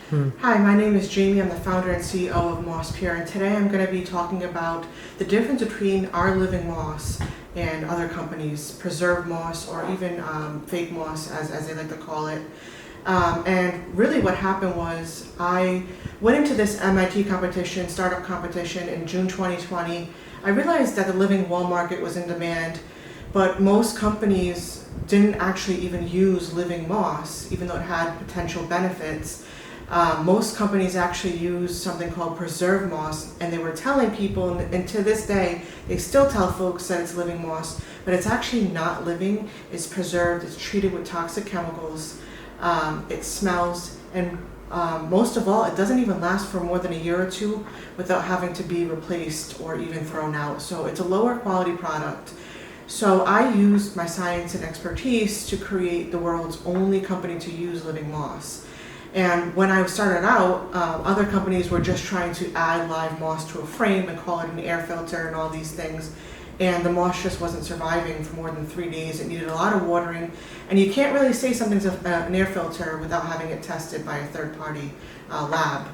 Hi, my name is Jamie. I'm the founder and CEO of Moss Pure, and today I'm going to be talking about the difference between our living moss and other companies' preserved moss, or even fake moss, as they like to call it. And really what happened was I went into this MIT competition, startup competition in June 2020. I realized that the living wall market was in demand, but most companies didn't actually even use living moss, even though it had potential benefits. Most companies actually use something called preserved moss, and they were telling people, and to this day, they still tell folks that it's living moss, but it's actually not living. It's preserved, it's treated with toxic chemicals, it smells, and most of all, it doesn't even last for more than a year or two without having to be replaced or even thrown out. So it's a lower quality product. So I used my science and expertise to create the world's only company to use living moss. And when I started out, other companies were just trying to add live moss to a frame and call it an air filter and all these things. And the moss just wasn't surviving for more than 3 days. It needed a lot of watering. And you can't really say something's an air filter without having it tested by a third-party lab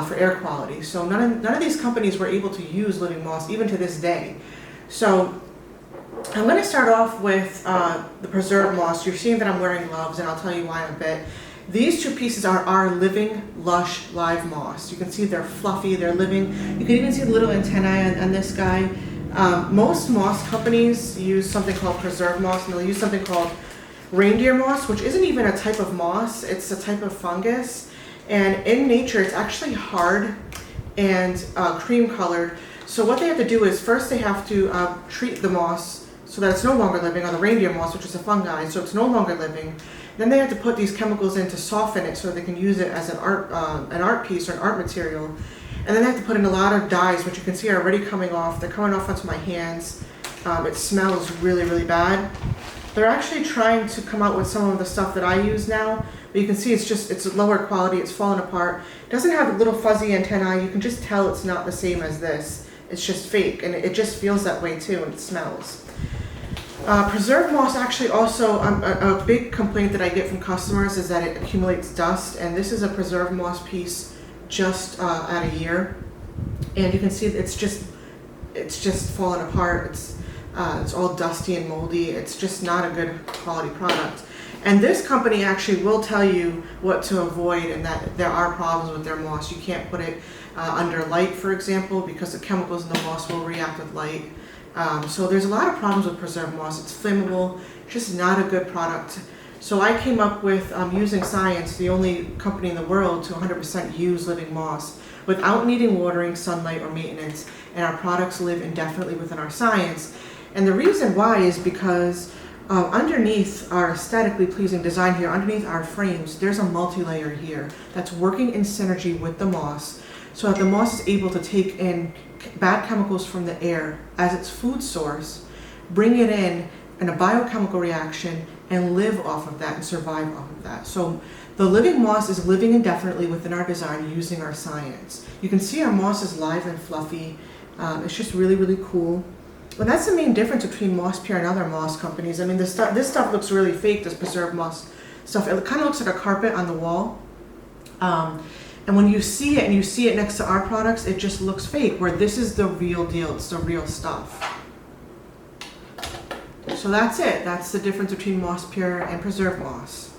for air quality. So none of these companies were able to use living moss, even to this day. So I'm going to start off with the preserved moss. You're seeing that I'm wearing gloves, and I'll tell you why in a bit. These two pieces are our living, lush, live moss. You can see they're fluffy, they're living. You can even see the little antennae on this guy. Most moss companies use something called preserved moss, and they'll use something called reindeer moss, which isn't even a type of moss, it's a type of fungus. And in nature, it's actually hard and cream colored. So what they have to do is first they have to treat the moss so that it's no longer living, or the reindeer moss, which is a fungi, so it's no longer living. Then they have to put these chemicals in to soften it so they can use it as an art piece or an art material. And then they have to put in a lot of dyes, which you can see are already coming off. They're coming off onto my hands. It smells really, really bad. They're actually trying to come out with some of the stuff that I use now, but you can see it's lower quality, it's falling apart. It doesn't have little fuzzy antennae. You can just tell it's not the same as this. It's just fake, and it just feels that way too, and it smells. Preserved moss actually also, a big complaint that I get from customers is that it accumulates dust, and this is a preserved moss piece just at a year, and you can see it's just falling apart. It's all dusty and moldy. It's just not a good quality product. And this company actually will tell you what to avoid, and that there are problems with their moss. You can't put it under light, for example, because the chemicals in the moss will react with light. So there's a lot of problems with preserved moss. It's flammable, just not a good product. So I came up with using science, the only company in the world to 100% use living moss without needing watering, sunlight, or maintenance. And our products live indefinitely within our science. And the reason why is because underneath our aesthetically pleasing design here, underneath our frames, there's a multi-layer here that's working in synergy with the moss, so that the moss is able to take in bad chemicals from the air as its food source, bring it in a biochemical reaction, and live off of that and survive off of that. So the living moss is living indefinitely within our design using our science. You can see our moss is live and fluffy. It's just really, really cool. And that's the main difference between Moss Pure and other moss companies. I mean, this stuff looks really fake, this preserved moss stuff. It kind of looks like a carpet on the wall. And when you see it and you see it next to our products, it just looks fake, where this is the real deal. It's the real stuff. So that's it. That's the difference between Moss Pure and preserved moss.